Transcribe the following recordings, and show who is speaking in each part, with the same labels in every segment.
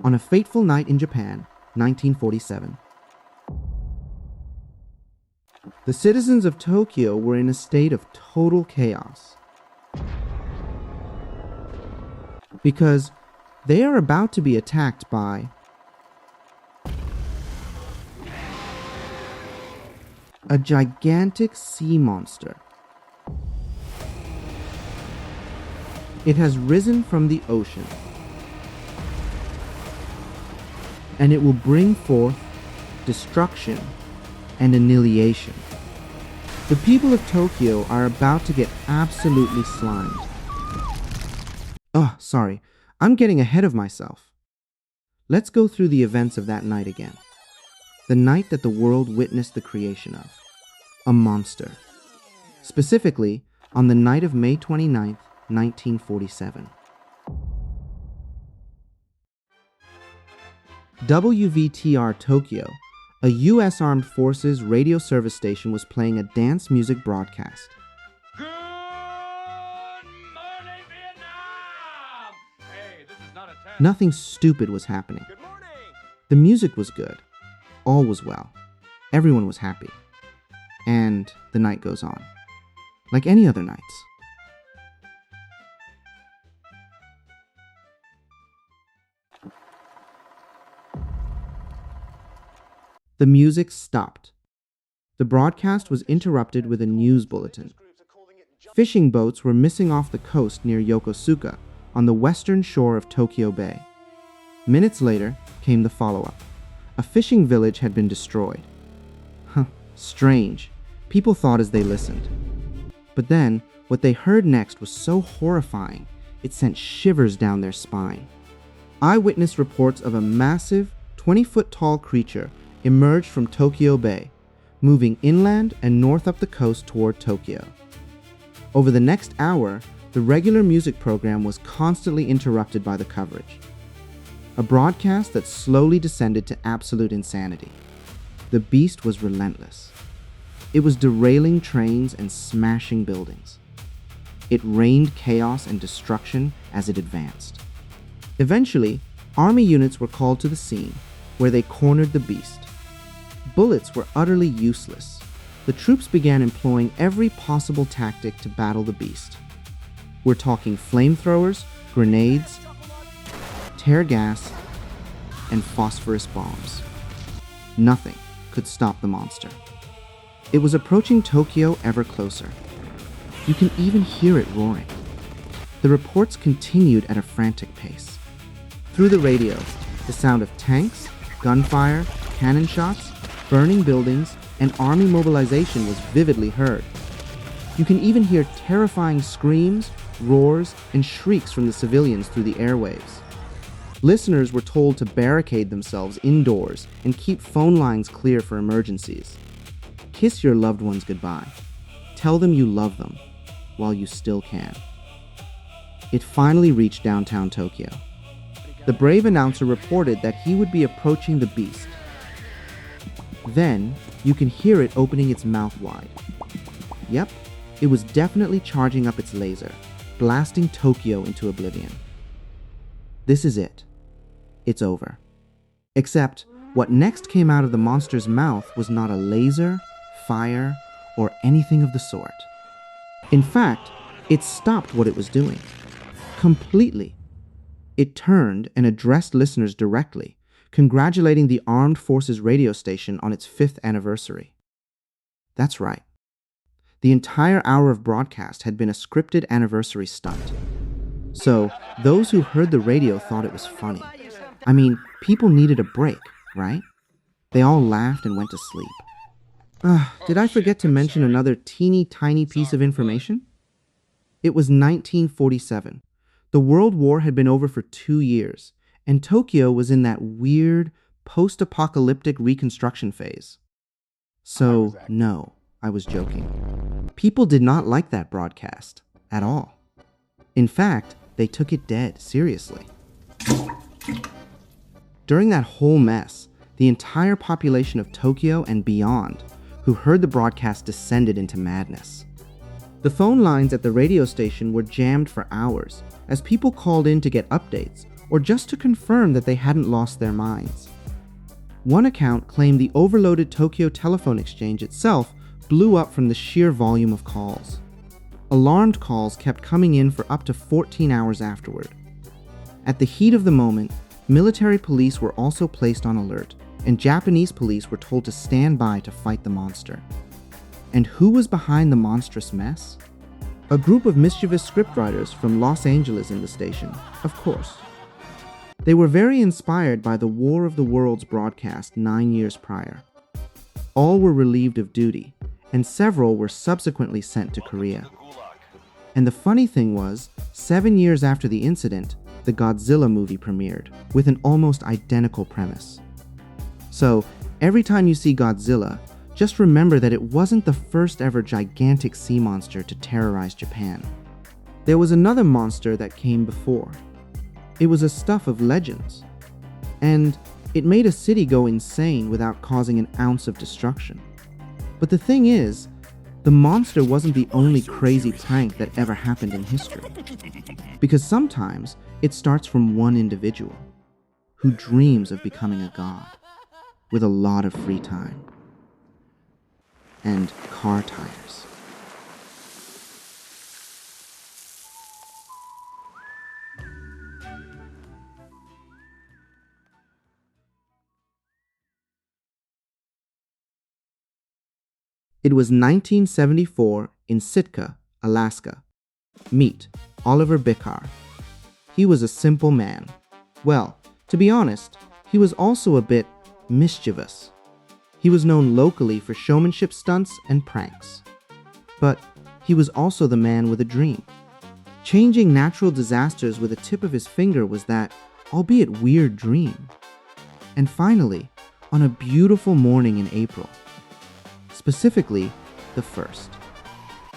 Speaker 1: On a fateful night in Japan, 1947. The citizens of Tokyo were in a state of total chaos because they are about to be attacked by a gigantic sea monster. It has risen from the ocean, and it will bring forth destruction and annihilation. The people of Tokyo are about to get absolutely slimed. Oh, sorry, I'm getting ahead of myself. Let's go through the events of that night again. The night that the world witnessed the creation of a monster. Specifically, on the night of May 29th, 1947. WVTR Tokyo, a U.S. Armed Forces radio service station, was playing a dance music broadcast.
Speaker 2: Good morning, Vietnam! Hey, this is not a test.
Speaker 1: Nothing stupid was happening.
Speaker 2: Good morning!
Speaker 1: The music was good. All was well. Everyone was happy. And the night goes on, like any other nights. The music stopped. The broadcast was interrupted with a news bulletin. Fishing boats were missing off the coast near Yokosuka on the western shore of Tokyo Bay. Minutes later came the follow-up. A fishing village had been destroyed. Strange, people thought as they listened. But then, what they heard next was so horrifying, it sent shivers down their spine. Eyewitness reports of a massive, 20-foot-tall creature emerged from Tokyo Bay, moving inland and north up the coast toward Tokyo. Over the next hour, the regular music program was constantly interrupted by the coverage. A broadcast that slowly descended to absolute insanity. The beast was relentless. It was derailing trains and smashing buildings. It rained chaos and destruction as it advanced. Eventually, army units were called to the scene, where they cornered the beast. Bullets were utterly useless. The troops began employing every possible tactic to battle the beast. We're talking flamethrowers, grenades, tear gas, and phosphorus bombs. Nothing could stop the monster. It was approaching Tokyo ever closer. You can even hear it roaring. The reports continued at a frantic pace. Through the radio, the sound of tanks, gunfire, cannon shots, burning buildings, and army mobilization was vividly heard. You can even hear terrifying screams, roars, and shrieks from the civilians through the airwaves. Listeners were told to barricade themselves indoors and keep phone lines clear for emergencies. Kiss your loved ones goodbye. Tell them you love them while you still can. It finally reached downtown Tokyo. The brave announcer reported that he would be approaching the beast. Then, you can hear it opening its mouth wide. Yep, it was definitely charging up its laser, blasting Tokyo into oblivion. This is it. It's over. Except, what next came out of the monster's mouth was not a laser, fire, or anything of the sort. In fact, it stopped what it was doing. Completely. It turned and addressed listeners directly, congratulating the Armed Forces radio station on its 5th anniversary. That's right. The entire hour of broadcast had been a scripted anniversary stunt. So, those who heard the radio thought it was funny. I mean, people needed a break, right? They all laughed and went to sleep. Did I forget to mention another teeny tiny piece of information? It was 1947. The World War had been over for 2 years, and Tokyo was in that weird, post-apocalyptic reconstruction phase. So, no, I was joking. People did not like that broadcast, at all. In fact, they took it dead seriously. During that whole mess, the entire population of Tokyo and beyond who heard the broadcast descended into madness. The phone lines at the radio station were jammed for hours as people called in to get updates or just to confirm that they hadn't lost their minds. One account claimed the overloaded Tokyo telephone exchange itself blew up from the sheer volume of calls. Alarmed calls kept coming in for up to 14 hours afterward. At the heat of the moment, military police were also placed on alert, and Japanese police were told to stand by to fight the monster. And who was behind the monstrous mess? A group of mischievous scriptwriters from Los Angeles in the station, of course. They were very inspired by the War of the Worlds broadcast 9 years prior. All were relieved of duty, and several were subsequently sent to Korea. And the funny thing was, 7 years after the incident, the Godzilla movie premiered, with an almost identical premise. So, every time you see Godzilla, just remember that it wasn't the first ever gigantic sea monster to terrorize Japan. There was another monster that came before. It was a stuff of legends. And it made a city go insane without causing an ounce of destruction. But the thing is, the monster wasn't the only crazy prank that ever happened in history. Because sometimes it starts from one individual who dreams of becoming a god with a lot of free time and car tires. It was 1974 in Sitka, Alaska. Meet Oliver Bickar. He was a simple man. Well, to be honest, he was also a bit mischievous. He was known locally for showmanship stunts and pranks. But he was also the man with a dream. Changing natural disasters with a tip of his finger was that, albeit weird, dream. And finally, on a beautiful morning in April, specifically the 1st,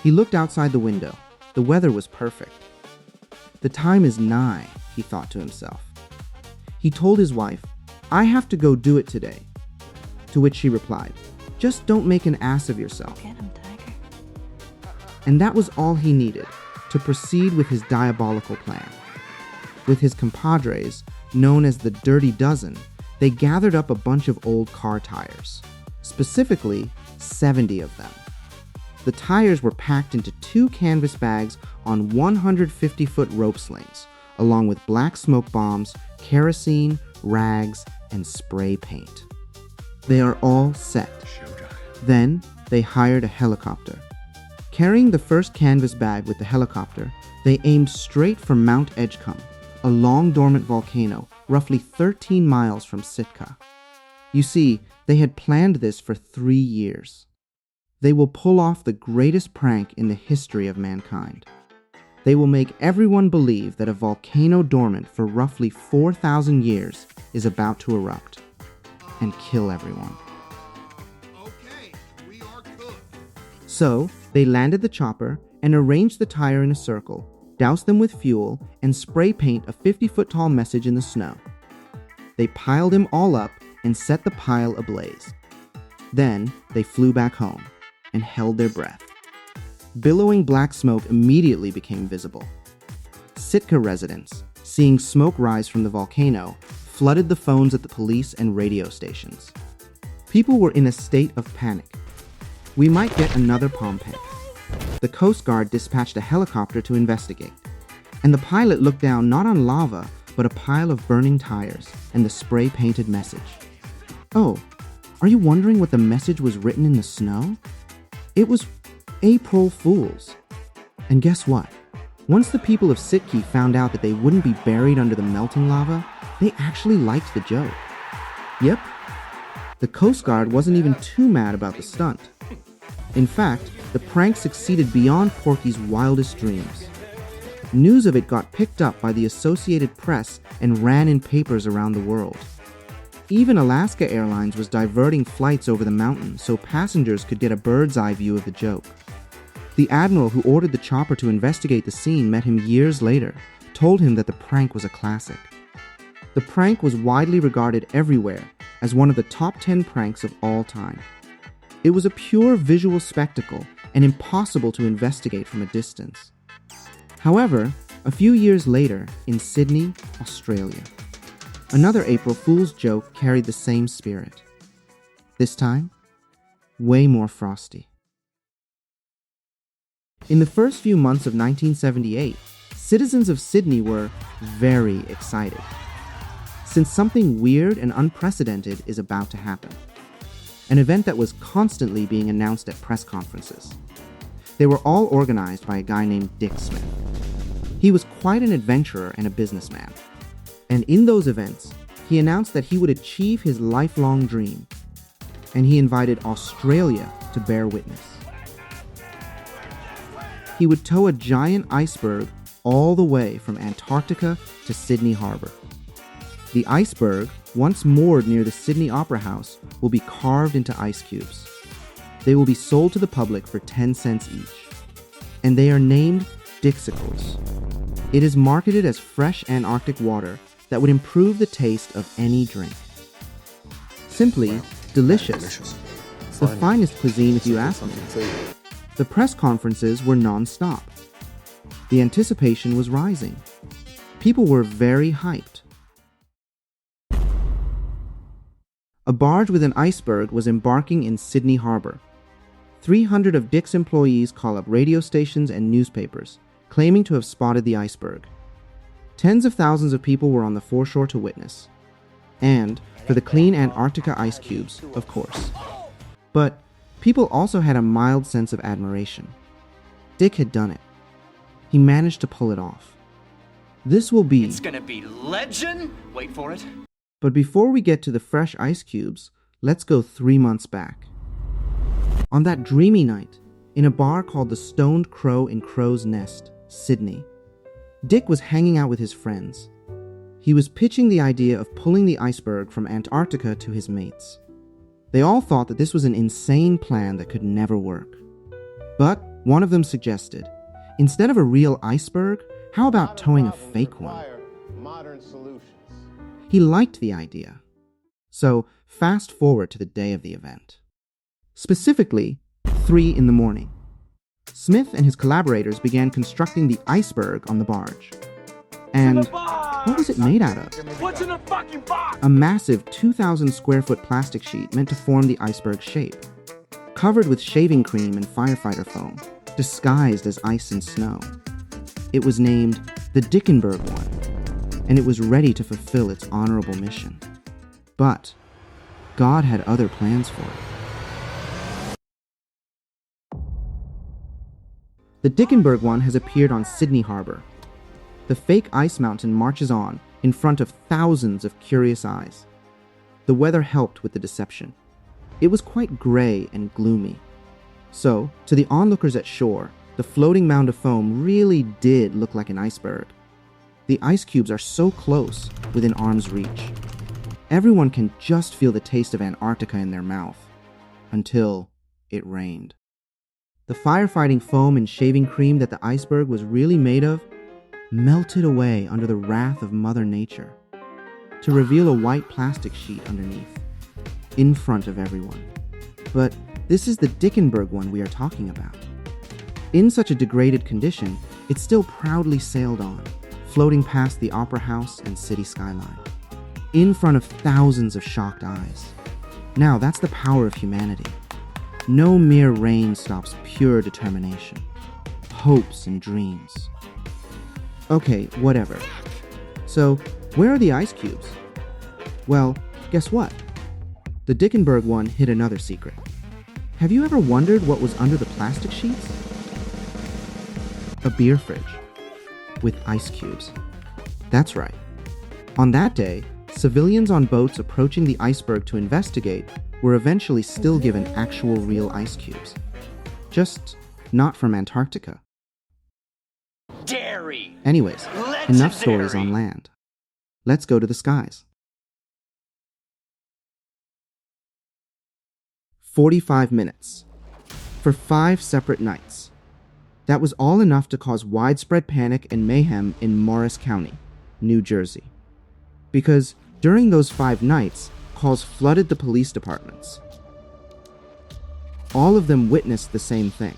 Speaker 1: he looked outside the window. The weather was perfect. The time is nigh, he thought to himself. He told his wife, "I have to go do it today." To which she replied, "Just don't make an ass of yourself."
Speaker 3: Get him, tiger.
Speaker 1: And that was all he needed to proceed with his diabolical plan. With his compadres, known as the Dirty Dozen, they gathered up a bunch of old car tires, specifically 70 of them. The tires were packed into 2 canvas bags on 150-foot rope slings, along with black smoke bombs, kerosene, rags, and spray paint. They are all set. Then they hired a helicopter. Carrying the first canvas bag with the helicopter, they aimed straight for Mount Edgecombe, a long dormant volcano roughly 13 miles from Sitka. You see, they had planned this for 3 years. They will pull off the greatest prank in the history of mankind. They will make everyone believe that a volcano dormant for roughly 4,000 years is about to erupt and kill everyone.
Speaker 4: Okay, we are cooked.
Speaker 1: So, they landed the chopper and arranged the tire in a circle, doused them with fuel, and spray paint a 50-foot-tall message in the snow. They piled them all up and set the pile ablaze. Then, they flew back home and held their breath. Billowing black smoke immediately became visible. Sitka residents, seeing smoke rise from the volcano, flooded the phones at the police and radio stations. People were in a state of panic. We might get another Pompeii. The Coast Guard dispatched a helicopter to investigate, and the pilot looked down not on lava, but a pile of burning tires and the spray-painted message. Oh, are you wondering what the message was written in the snow? It was April Fools. And guess what? Once the people of Sitka found out that they wouldn't be buried under the melting lava, they actually liked the joke. Yep, the Coast Guard wasn't even too mad about the stunt. In fact, the prank succeeded beyond Porky's wildest dreams. News of it got picked up by the Associated Press and ran in papers around the world. Even Alaska Airlines was diverting flights over the mountain so passengers could get a bird's-eye view of the joke. The admiral who ordered the chopper to investigate the scene met him years later, told him that the prank was a classic. The prank was widely regarded everywhere as one of the top 10 pranks of all time. It was a pure visual spectacle and impossible to investigate from a distance. However, A few years later, in Sydney, Australia, another April Fool's joke carried the same spirit. This time, way more frosty. In the first few months of 1978, citizens of Sydney were very excited, since something weird and unprecedented is about to happen. An event that was constantly being announced at press conferences. They were all organized by a guy named Dick Smith. He was quite an adventurer and a businessman. And in those events, he announced that he would achieve his lifelong dream. And he invited Australia to bear witness. He would tow a giant iceberg all the way from Antarctica to Sydney Harbor. The iceberg, once moored near the Sydney Opera House, will be carved into ice cubes. They will be sold to the public for 10 cents each. And they are named Dixicles. It is marketed as fresh Antarctic water that would improve the taste of any drink. Simply delicious. The finest cuisine if you ask me. The press conferences were non-stop. The anticipation was rising. People were very hyped. A barge with an iceberg was embarking in Sydney Harbor. 300 of Dick's employees call up radio stations and newspapers, claiming to have spotted the iceberg. Tens of thousands of people were on the foreshore to witness. And for the clean Antarctica ice cubes, of course. But people also had a mild sense of admiration. Dick had done it. He managed to pull it off. This will be...
Speaker 2: It's gonna be legend! Wait for it.
Speaker 1: But before we get to the fresh ice cubes, let's go 3 months back. On that dreamy night, in a bar called the Stoned Crow in Crow's Nest, Sydney, Dick was hanging out with his friends. He was pitching the idea of pulling the iceberg from Antarctica to his mates. They all thought that this was an insane plan that could never work. But one of them suggested, instead of a real iceberg, how about towing a fake one? He liked the idea. So, fast forward to the day of the event. Specifically, 3 in the morning. Smith and his collaborators began constructing the iceberg on the barge. And what was it made out of?
Speaker 2: What's in the fucking box?
Speaker 1: A massive 2,000 square foot plastic sheet meant to form the iceberg shape. Covered with shaving cream and firefighter foam, disguised as ice and snow. It was named the Dickenberg one, and it was ready to fulfill its honorable mission. But God had other plans for it. The Dickenberg one has appeared on Sydney Harbor. The fake ice mountain marches on in front of thousands of curious eyes. The weather helped with the deception. It was quite gray and gloomy. So, to the onlookers at shore, the floating mound of foam really did look like an iceberg. The ice cubes are so close, within arm's reach. Everyone can just feel the taste of Antarctica in their mouth. Until it rained. The firefighting foam and shaving cream that the iceberg was really made of melted away under the wrath of Mother Nature, to reveal a white plastic sheet underneath, in front of everyone. But this is the Dickenberg one we are talking about. In such a degraded condition, it still proudly sailed on, floating past the Opera House and city skyline, in front of thousands of shocked eyes. Now that's the power of humanity. No mere rain stops pure determination, hopes and dreams. Okay, whatever. So, where are the ice cubes? Well, guess what? The Dickenberg one hid another secret. Have you ever wondered what was under the plastic sheets? A beer fridge with ice cubes. That's right. On that day, civilians on boats approaching the iceberg to investigate were eventually still given actual real ice cubes. Just not from Antarctica.
Speaker 2: Dairy!
Speaker 1: Anyways, enough stories on land. Let's go to the skies. 45 minutes. For 5 separate nights. That was all enough to cause widespread panic and mayhem in Morris County, New Jersey. Because during those 5 nights, calls flooded the police departments. All of them witnessed the same thing.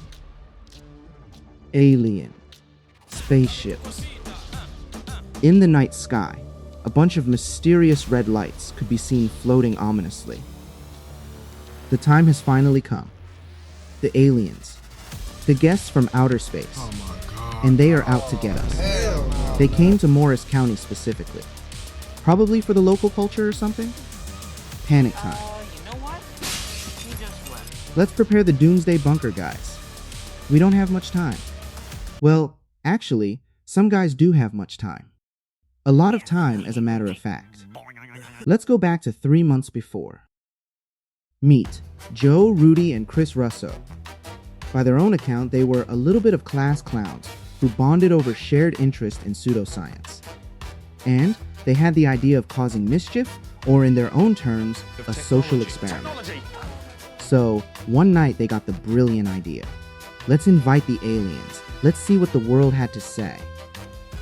Speaker 1: Alien. Spaceships. In the night sky, a bunch of mysterious red lights could be seen floating ominously. The time has finally come. The aliens, the guests from outer space,
Speaker 4: Oh my God.
Speaker 1: and they are out to get us.
Speaker 4: Hell no.
Speaker 1: They came to Morris County specifically. Probably for the local culture or something? Panic time.
Speaker 3: You know what? He just left.
Speaker 1: Let's prepare the Doomsday Bunker, guys. We don't have much time. Well, actually, some guys do have much time. A lot of time, as a matter of fact. Let's go back to 3 months before. Meet Joe, Rudy, and Chris Russo. By their own account, they were a little bit of class clowns who bonded over shared interest in pseudoscience. And they had the idea of causing mischief, or in their own terms, a social experiment. So, one night they got the brilliant idea. Let's invite the aliens. Let's see what the world had to say.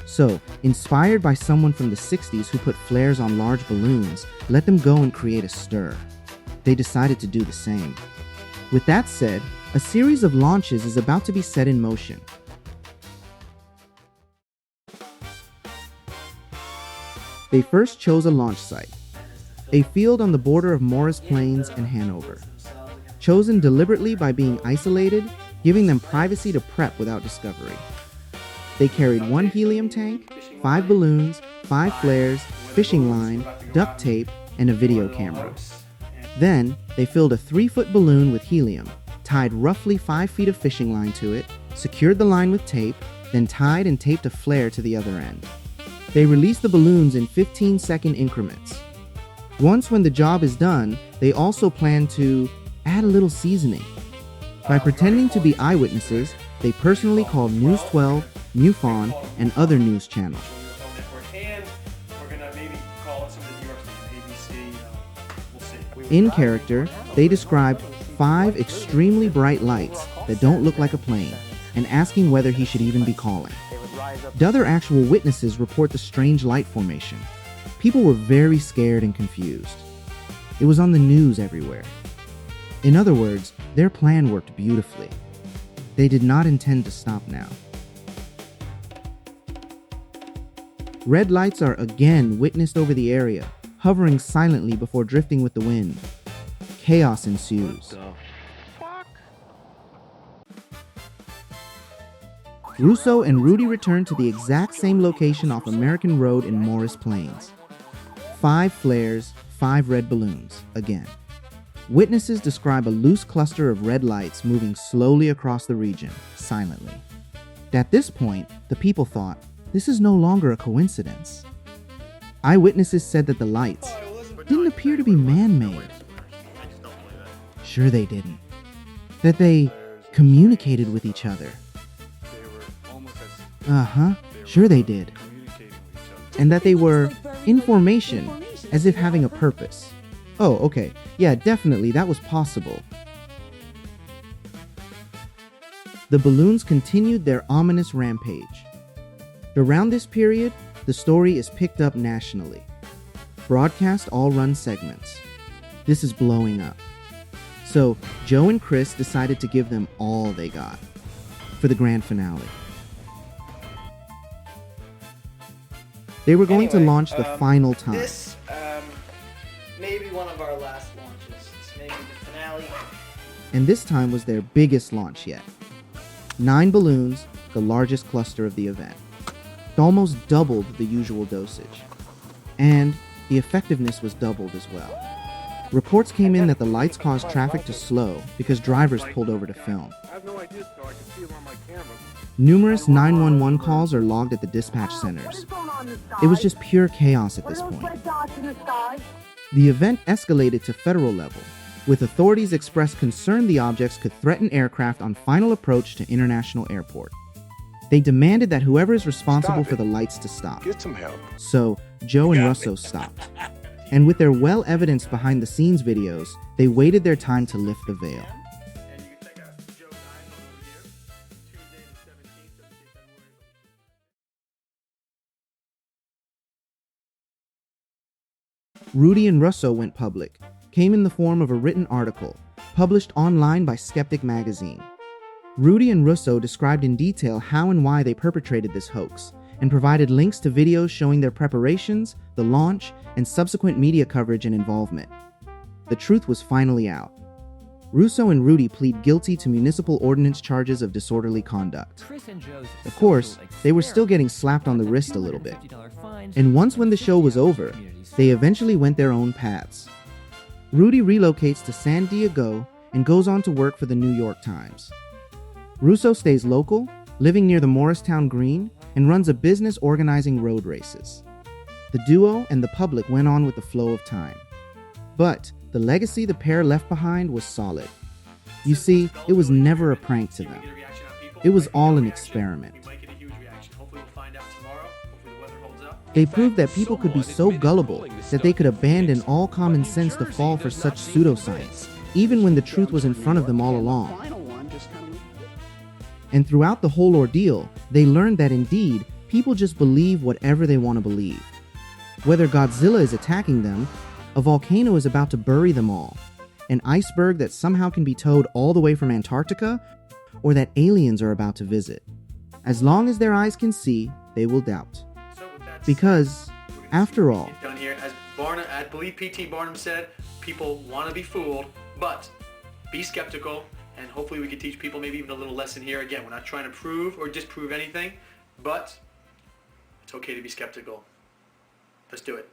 Speaker 1: So, inspired by someone from the 60s who put flares on large balloons, let them go and create a stir. They decided to do the same. With that said, a series of launches is about to be set in motion. They first chose a launch site, a field on the border of Morris Plains and Hanover. Chosen deliberately by being isolated, giving them privacy to prep without discovery. They carried 1 helium tank, 5 balloons, 5 flares, fishing line, duct tape, and a video camera. Then, they filled a 3-foot balloon with helium, tied roughly 5 feet of fishing line to it, secured the line with tape, then tied and taped a flare to the other end. They released the balloons in 15-second increments. Once when the job is done, they also plan to add a little seasoning. By pretending to be eyewitnesses, they personally called News 12, MUFON, and other news channels.
Speaker 5: And we're gonna maybe call it something New York State, ABC, we'll see.
Speaker 1: In character, they described 5 extremely bright lights that don't look like a plane, and asking whether he should even be calling. The other actual witnesses report the strange light formation. People were very scared and confused. It was on the news everywhere. In other words, their plan worked beautifully. They did not intend to stop now. Red lights are again witnessed over the area, hovering silently before drifting with the wind. Chaos ensues. Russo and Rudy return to the exact same location off American Road in Morris Plains. 5 flares, 5 red balloons, again. Witnesses describe a loose cluster of red lights moving slowly across the region, silently. At this point, the people thought, this is no longer a coincidence. Eyewitnesses said that the lights didn't appear to be man-made. Sure they didn't. That they communicated with each other. Sure they did. And that they were information, as if having a purpose. Oh, okay. Yeah, definitely, that was possible. The balloons continued their ominous rampage. Around this period, the story is picked up nationally. Broadcast all run segments. This is blowing up. So, Joe and Chris decided to give them all they got for the grand finale. They were going to launch the final time.
Speaker 5: This, maybe one of our last launches. It's maybe the finale.
Speaker 1: And this time was their biggest launch yet. 9 balloons, the largest cluster of the event. It almost doubled the usual dosage. And the effectiveness was doubled as well. Reports came in that the lights caused traffic to slow because drivers pulled over to film.
Speaker 6: I have no idea, so I can see it on my camera.
Speaker 1: Numerous 911 calls are logged at the dispatch centers. It was just pure chaos at this point. The event escalated to federal level, with authorities expressed concern the objects could threaten aircraft on final approach to International Airport. They demanded that whoever is responsible for the lights to stop.
Speaker 6: Get some help.
Speaker 1: So, Joe and Russo stopped. And with their well-evidenced behind-the-scenes videos, they waited their time to lift the veil.
Speaker 5: And you can check out Joe 9 over here. Tuesday the 17th of February.
Speaker 1: Rudy and Russo went public, came in the form of a written article, published online by Skeptic magazine. Rudy and Russo described in detail how and why they perpetrated this hoax, and provided links to videos showing their preparations, the launch, and subsequent media coverage and involvement. The truth was finally out. Russo and Rudy plead guilty to municipal ordinance charges of disorderly conduct. Of course, they were still getting slapped on the wrist a little bit. And once when the show was over, they eventually went their own paths. Rudy relocates to San Diego and goes on to work for the New York Times. Russo stays local, living near the Morristown Green, and runs a business organizing road races. The duo and the public went on with the flow of time. But the legacy the pair left behind was solid. You see, it was never a prank to them. It was all an experiment. They proved that people could be so gullible that they could abandon all common sense to fall for such pseudoscience, even when the truth was in front of them all along. And throughout the whole ordeal, they learned that indeed, people just believe whatever they want to believe. Whether Godzilla is attacking them, a volcano is about to bury them all, an iceberg that somehow can be towed all the way from Antarctica, or that aliens are about to visit. As long as their eyes can see, they will doubt. Because, after all,
Speaker 5: Done here, as I believe P.T. Barnum said, people want to be fooled, but be skeptical, and hopefully we can teach people maybe even a little lesson here. Again, we're not trying to prove or disprove anything, but it's okay to be skeptical. Let's do it.